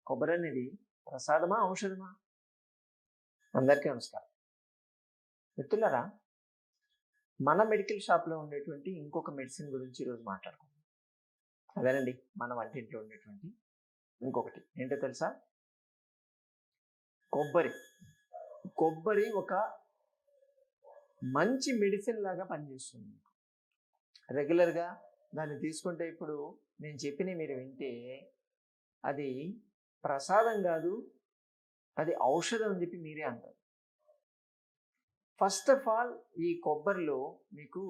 కొబ్బరి అనేది ప్రసాదమా, ఔషధమా? అందరికీ నమస్కారం. మిత్రులారా, మన మెడికల్ షాప్లో ఉండేటువంటి ఇంకొక మెడిసిన్ గురించి ఈరోజు మాట్లాడుకుందాం. అదేనండి మన వంటింట్లో ఉండేటువంటి ఇంకొకటి ఏంటో తెలుసా? కొబ్బరి. కొబ్బరి ఒక మంచి మెడిసిన్ లాగా పనిచేస్తుంది. రెగ్యులర్గా దాన్ని తీసుకుంటే ఇప్పుడు నేను చెప్పినవి మీరు వింటే అది ప్రసాదం కాదు, అది ఔషధం అని చెప్పి మీరే అంటారు. ఫస్ట్ ఆఫ్ ఆల్ ఈ కొబ్బరిలో మీకు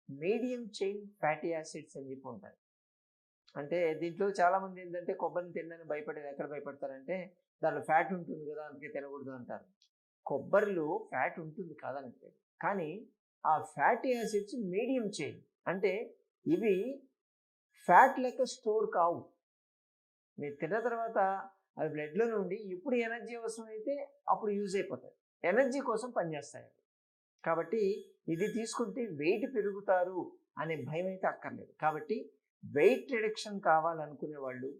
మీడియం చైన్ ఫ్యాటీ యాసిడ్స్ అని చెప్పి ఉంటాయి. అంటే దీంట్లో చాలామంది ఏంటంటే కొబ్బరిని తినడానికి భయపడేది. ఎక్కడ భయపడతారంటే దాంట్లో ఫ్యాట్ ఉంటుంది కదా, అందుకే తినకూడదు అంటారు. కొబ్బరిలో ఫ్యాట్ ఉంటుంది కాదనట్లేదు, కానీ ఆ ఫ్యాటీ యాసిడ్స్ మీడియం చైన్, అంటే ఇవి ఫ్యాట్ లెక్క స్టోర్ కావు. మీరు తిన్న తర్వాత అవి బ్లడ్లో నుండి ఎప్పుడు ఎనర్జీ అవసరమైతే అప్పుడు యూజ్ అయిపోతాయి, ఎనర్జీ కోసం పనిచేస్తాయి. కాబట్టి ఇది తీసుకుంటే వెయిట్ పెరుగుతారు అనే భయం అయితే అక్కర్లేదు. కాబట్టి వెయిట్ రిడక్షన్ కావాలనుకునే వాళ్ళు,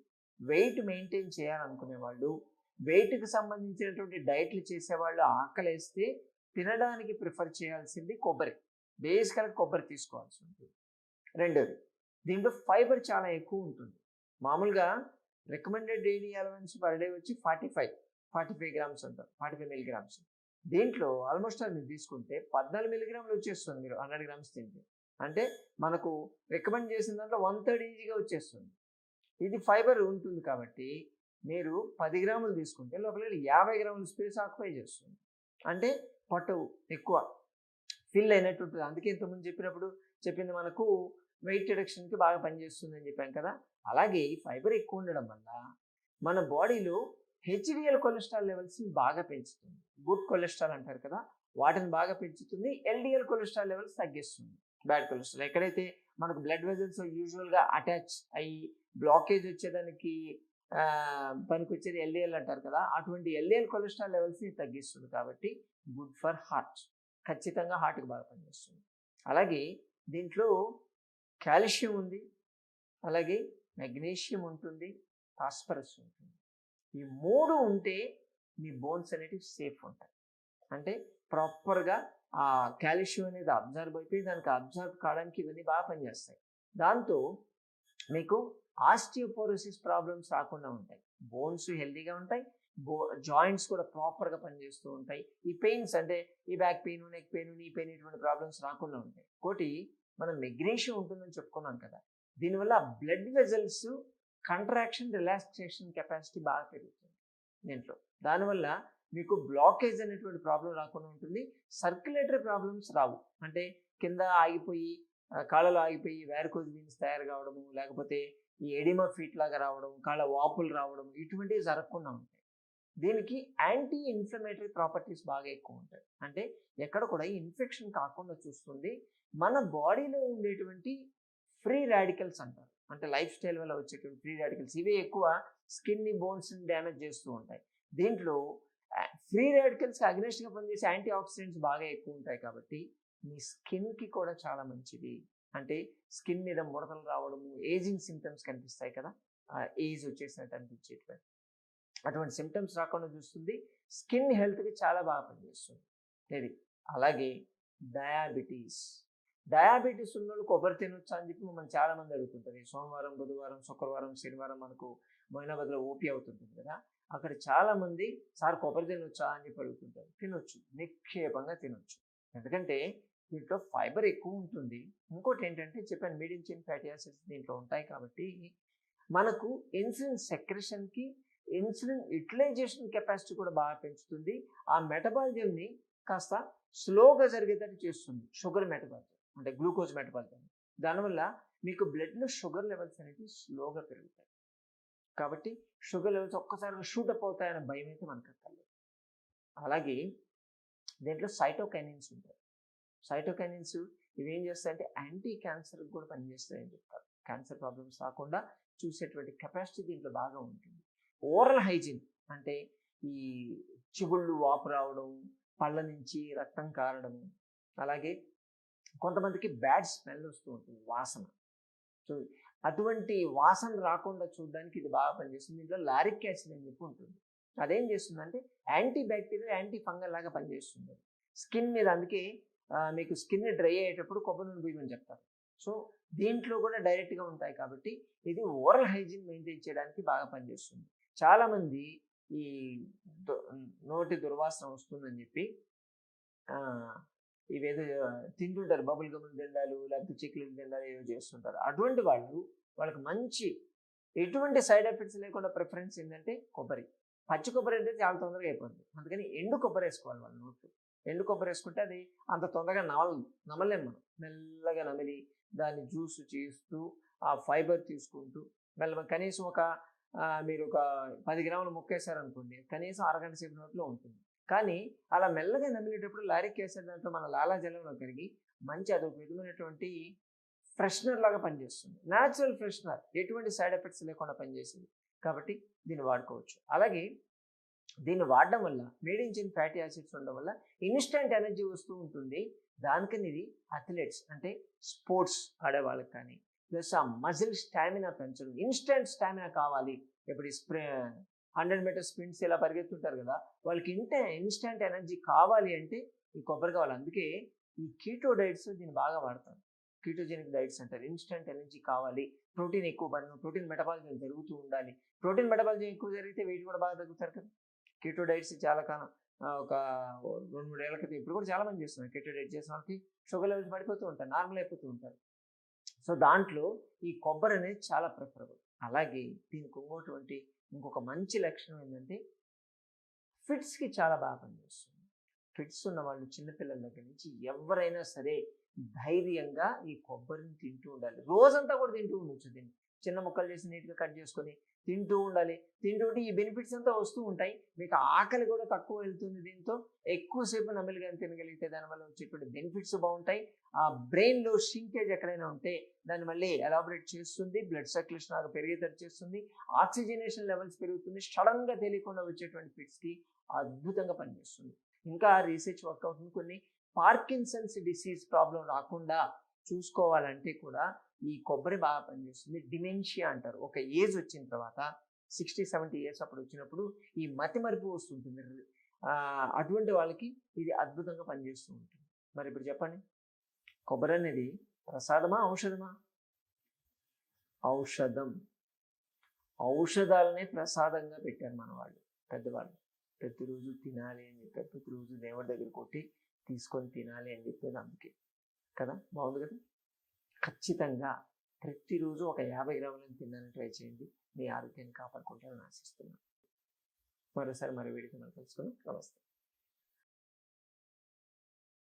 వెయిట్ మెయింటైన్ చేయాలనుకునే వాళ్ళు, వెయిట్కి సంబంధించినటువంటి డైట్లు చేసేవాళ్ళు ఆకలేస్తే తినడానికి ప్రిఫర్ చేయాల్సింది కొబ్బరి. బేసికల్గా కొబ్బరి తీసుకోవాల్సి ఉంటుంది. రెండోది, దీంట్లో ఫైబర్ చాలా ఎక్కువ ఉంటుంది. మామూలుగా recommended daily allowance per day వచ్చి 45 గ్రామ్స్ అంటారు, 45 మిల్లీగ్రామ్స్. దీంట్లో ఆల్మోస్ట్ అది తీసుకుంటే 14 మిల్లీగ్రాములు వచ్చేస్తుంది మీరు 100 గ్రామ్స్ తింటే. అంటే మనకు రికమెండ్ చేసిన దాంట్లో 1/3 ఈజీగా వచ్చేస్తుంది. ఇది ఫైబర్ ఉంటుంది కాబట్టి మీరు 10 గ్రాములు తీసుకుంటే లోపల 50 గ్రాముల స్పేస్ ఆక్యుపై చేస్తుంది. అంటే పొట్ట ఎక్కువ ఫిల్ అయినట్టు ఉంటుంది. అందుకే ఇంతకుముందు చెప్పింది మనకు వెయిట్ రిడక్షన్కి బాగా పనిచేస్తుంది అని చెప్పాం కదా. అలాగే ఈ ఫైబర్ ఎక్కువ ఉండడం వల్ల మన బాడీలో హెచ్డిఎల్ కొలెస్ట్రాల్ లెవెల్స్ని బాగా పెంచుతుంది. గుడ్ కొలెస్ట్రాల్ అంటారు కదా, వాటిని బాగా పెంచుతుంది. ఎల్డిఎల్ కొలెస్ట్రాల్ లెవెల్స్ తగ్గిస్తుంది, బ్యాడ్ కొలెస్ట్రాల్. ఎక్కడైతే మనకు బ్లడ్ వెజల్స్ యూజువల్గా అటాచ్ అయ్యి బ్లాకేజ్ వచ్చేదానికి పనికొచ్చేది ఎల్డిఎల్ అంటారు కదా, అటువంటి ఎల్డిఎల్ కొలెస్ట్రాల్ లెవెల్స్ని తగ్గిస్తుంది. కాబట్టి గుడ్ ఫర్ హార్ట్, ఖచ్చితంగా హార్ట్కి బాగా పనిచేస్తుంది. అలాగే దీంట్లో కాల్షియం ఉంది, అలాగే మెగ్నీషియం ఉంటుంది, ఫాస్ఫరస్ ఉంటుంది. ఈ మూడు ఉంటే మీ బోన్స్ అనేటివి సేఫ్ ఉంటాయి. అంటే ప్రాపర్గా ఆ కాల్షియం అనేది అబ్జర్వ్ అయిపోయి దానికి అబ్జర్వ్ కావడానికి ఇవన్నీ బాగా పనిచేస్తాయి. దాంతో మీకు ఆస్టియోపోరోసిస్ ప్రాబ్లమ్స్ రాకుండా ఉంటాయి, బోన్స్ హెల్తీగా ఉంటాయి, జాయింట్స్ కూడా ప్రాపర్గా పనిచేస్తూ ఉంటాయి. ఈ పెయిన్స్ అంటే ఈ back pain, neck pain, knee pain ఇటువంటి ప్రాబ్లమ్స్ రాకుండా ఉంటాయి. ఒకటి మనం మెగ్నీషియం ఉంటుందని చెప్పుకున్నాం కదా, దీనివల్ల blood vessels contraction relaxation capacity బాగా పెరుగుతుంది దీంట్లో. దానివల్ల మీకు బ్లాకేజ్ అనేటువంటి ప్రాబ్లం రాకుండా ఉంటుంది. సర్క్యులేటరీ ప్రాబ్లమ్స్ రావు, అంటే కింద ఆగిపోయి కాళ్ళలో ఆగిపోయి వ్యారికోజ్ వీన్స్ తయారు కావడము, లేకపోతే ఈ ఎడిమా ఫీట్ లాగా రావడం, కాళ్ళ వాపులు రావడం, ఇటువంటివి జరగకుండా ఉంటాయి. దీనికి యాంటీ ఇన్ఫ్లమేటరీ ప్రాపర్టీస్ బాగా ఎక్కువ ఉంటాయి. అంటే ఎక్కడ కూడా ఇన్ఫెక్షన్ కాకుండా చూస్తుంది. మన బాడీలో ఉండేటువంటి ఫ్రీ రాడికల్స్ అంటారు, అంటే లైఫ్ స్టైల్ వల్ల వచ్చేటువంటి ఫ్రీ రాడికల్స్, ఇవే ఎక్కువ స్కిన్ని బోన్స్ని డ్యామేజ్ చేస్తూ ఉంటాయి. దీంట్లో ఫ్రీ రాడికల్స్కి అగ్నెస్ట్గా పనిచేసే యాంటీ ఆక్సిడెంట్స్ బాగా ఎక్కువ ఉంటాయి. కాబట్టి మీ స్కిన్కి కూడా చాలా మంచిది. అంటే స్కిన్ మీద ముడతలు రావడము, ఏజింగ్ సిమ్టమ్స్ కనిపిస్తాయి కదా, ఏజ్ వచ్చేసినట్టు అనిపించేటువంటి అటువంటి సిమ్టమ్స్ రాకుండా చూస్తుంది. స్కిన్ హెల్త్కి చాలా బాగా పనిచేస్తుంది ఇది. అలాగే డయాబెటీస్ ఉన్నోళ్ళు కొబ్బరి తినొచ్చా అని చెప్పి మనం చాలామంది అడుగుతుంటారు. సోమవారం, బుధవారం, శుక్రవారం, శనివారం మనకు మొయినాబాద్లో ఓపీ అవుతుంటుంది కదా, అక్కడ చాలామంది సార్ కొబ్బరి తినొచ్చా అని చెప్పి అడుగుతుంటారు. తినొచ్చు, నిక్షేపంగా తినొచ్చు. ఎందుకంటే దీంట్లో ఫైబర్ ఎక్కువ ఉంటుంది. ఇంకోటి ఏంటంటే చెప్పాను, మీడియం చైన్ ఫ్యాటీ యాసిడ్స్ దీంట్లో ఉంటాయి. కాబట్టి మనకు ఇన్సులిన్ సెక్రెషన్కి, ఇన్సులిన్ యూటిలైజేషన్ కెపాసిటీ కూడా బాగా పెంచుతుంది. ఆ మెటబాలిజంని కాస్త స్లోగా జరిగేటట్టు చేస్తుంది. షుగర్ మెటబాలిజం అంటే గ్లూకోజ్ మెటబాలిజం, దానివల్ల మీకు బ్లడ్లో షుగర్ లెవెల్స్ అనేవి స్లోగా పెరుగుతాయి. కాబట్టి షుగర్ లెవెల్స్ ఒక్కసారిగా షూటప్ అవుతాయనే భయం అయితే మనకు అక్కర్లేదు. అలాగే దీంట్లో సైటోకైనిన్స్ ఉంటాయి. సైటోకైనిన్స్ ఇవి ఏం చేస్తాయంటే యాంటీ క్యాన్సర్కి కూడా పనిచేస్తాయని చెప్తారు. క్యాన్సర్ ప్రాబ్లమ్స్ రాకుండా చూసేటువంటి కెపాసిటీ దీంట్లో బాగా ఉంటుంది. ఓరల్ హైజీన్ అంటే ఈ చిగుళ్ళు వాపు రావడం, పళ్ళ నుంచి రక్తం కారడము, అలాగే కొంతమందికి బ్యాడ్ స్మెల్ వస్తూ ఉంటుంది, వాసన. సో అటువంటి వాసన రాకుండా చూడడానికి ఇది బాగా పనిచేస్తుంది. దీంట్లో లారిక్ యాసిడ్ అని చెప్పి ఉంటుంది. అదేం చేస్తుందంటే యాంటీ బ్యాక్టీరియల్, యాంటీ ఫంగల్ లాగా పనిచేస్తుంది స్కిన్ మీద. అందుకే మీకు స్కిన్ డ్రై అయ్యేటప్పుడు కొబ్బరి నూనె పూయమని చెప్తారు. సో దీంట్లో కూడా డైరెక్ట్గా ఉంటాయి కాబట్టి ఇది ఓరల్ హైజీన్ మెయింటైన్ చేయడానికి బాగా పనిచేస్తుంది. చాలామంది ఈ నోటి దుర్వాసన వస్తుందని చెప్పి ఇవేదో తింటుంటారు, బబుల్ గమ్ తిండాలు, లేకపోతే చిక్లెట్ తిండాలు ఏవో చేస్తుంటారు. అటువంటి వాళ్ళకి మంచి ఎటువంటి సైడ్ ఎఫెక్ట్స్ లేకుండా ప్రిఫరెన్స్ ఏంటంటే కొబ్బరి. పచ్చి కొబ్బరి అంటే చాలా తొందరగా అయిపోతుంది. అందుకని ఎండు కొబ్బరి వేసుకోవాలి వాళ్ళ నోట్లో. ఎండు కొబ్బరి వేసుకుంటే అది అంత తొందరగా నమలేం మనం. మెల్లగా నమిలి దాన్ని జ్యూస్ చేస్తూ ఆ ఫైబర్ తీసుకుంటూ కనీసం మీరు ఒక 10 గ్రాములు ముక్కేశారనుకోండి, కనీసం అరగంట సేపు నోట్లో ఉంటుంది. కానీ అలా మెల్లగా నమిలేటప్పుడు లారిక్ యాసిడ్ దాంట్లో మన లాలాజలంలో కరిగి మంచి అదొక విధమైనటువంటి ఫ్రెషనర్ లాగా పనిచేస్తుంది. న్యాచురల్ ఫ్రెషనర్, ఎటువంటి సైడ్ ఎఫెక్ట్స్ లేకుండా పనిచేసేది. కాబట్టి దీన్ని వాడుకోవచ్చు. అలాగే దీన్ని వాడడం వల్ల మేడియం చైన్ ఫ్యాటీ యాసిడ్స్ ఉండడం వల్ల ఇన్స్టెంట్ ఎనర్జీ వస్తూ ఉంటుంది. దానికని ఇది అథ్లెట్స్ అంటే స్పోర్ట్స్ ఆడే వాళ్ళకి కానీ, ప్లస్ ఆ మజిల్ స్టామినా పెంచడం, ఇన్స్టెంట్ స్టామినా కావాలి. ఇప్పుడు 100 మీటర్ స్ప్రింట్స్ ఇలా పరిగెత్తుంటారు కదా, వాళ్ళకి ఇన్స్టెంట్ ఎనర్జీ కావాలి అంటే ఈ కొబ్బరి కావాలి. అందుకే ఈ కీటో డైట్స్ దీన్ని బాగా వాడతారు. కీటోజెనిక్ డైట్స్ అంటారు. ఇన్స్టెంట్ ఎనర్జీ కావాలి, ప్రోటీన్ ఎక్కువ పడను, ప్రోటీన్ మెటబాలిజం జరుగుతూ ఉండాలి. ప్రోటీన్ మెటబాలిజం ఎక్కువ జరిగితే వెయిట్ కూడా బాగా తగ్గుతారు కదా. కీటో డైట్స్ చాలా కాలం ఒక 2-3 ఏళ్ల క్రితం, ఇప్పుడు కూడా చాలా మంది చేస్తున్నారు. కీటో డైట్ చేసిన వాళ్ళకి షుగర్ లెవెల్స్ పడిపోతూ ఉంటారు, నార్మల్ అయిపోతూ ఉంటారు. సో దాంట్లో ఈ కొబ్బరి అనేది చాలా ప్రిఫరబుల్. అలాగే దీనికి ఇంకొక మంచి లక్షణం ఏంటంటే ఫిట్స్కి చాలా బాగా పనిచేస్తుంది. ఫిట్స్ ఉన్న వాళ్ళు చిన్నపిల్లల దగ్గర నుంచి ఎవరైనా సరే ధైర్యంగా ఈ కొబ్బరిని తింటూ ఉండాలి. రోజంతా కూడా తింటూ ఉండొచ్చు. దీన్ని చిన్న ముక్కలు చేసి నీట్గా కట్ చేసుకొని తింటూ ఉండాలి. తింటూ ఉంటే ఈ బెనిఫిట్స్ అంతా వస్తూ ఉంటాయి. మీకు ఆకలి కూడా తక్కువ వెళ్తుంది. దీంతో ఎక్కువసేపు నమిలిగా తినగలిగితే దానివల్ల వచ్చేటువంటి బెనిఫిట్స్ బాగుంటాయి. ఆ బ్రెయిన్లో షింకేజ్ ఎక్కడైనా ఉంటే దాన్ని మళ్ళీ ఎలాబరేట్ చేస్తుంది. బ్లడ్ సర్క్యులేషన్ బాగా పెరిగేటట్టు చేస్తుంది. ఆక్సిజనేషన్ లెవెల్స్ పెరుగుతుంది. సడన్గా తెలియకుండా వచ్చేటువంటి ఫిట్స్కి అద్భుతంగా పనిచేస్తుంది. ఇంకా రీసెర్చ్ వర్క్ అవుతుంది. కొన్ని పార్కిన్సన్స్ డిసీజ్ ప్రాబ్లం రాకుండా చూసుకోవాలంటే కూడా ఈ కొబ్బరి బాగా పనిచేస్తుంది. డిమెన్షియా అంటారు. ఒక ఏజ్ వచ్చిన తర్వాత 60-70 ఇయర్స్ అప్పుడు వచ్చినప్పుడు ఈ మతిమరుపు వస్తుంటుంది. అటువంటి వాళ్ళకి ఇది అద్భుతంగా పనిచేస్తూ ఉంటుంది. మరి ఇప్పుడు చెప్పండి, కొబ్బరి అనేది ప్రసాదమా ఔషధమా? ఔషధం. ఔషధాలనే ప్రసాదంగా పెట్టారు మన వాళ్ళు, పెద్దవాళ్ళు. ప్రతిరోజు తినాలి అని చెప్పారు. ప్రతిరోజు దేవుడి దగ్గర కొట్టి తీసుకొని తినాలి అని చెప్పేది అందుకే కదా. బాగుంది కదా. ఖచ్చితంగా ప్రతిరోజు ఒక 50 గ్రాములను తినడానికి ట్రై చేయండి. మీ ఆరోగ్యాన్ని కాపాడుకుంటారని ఆశిస్తున్నాను. మరోసారి వీడియోతో మనం కలుసుకుని నమస్తే.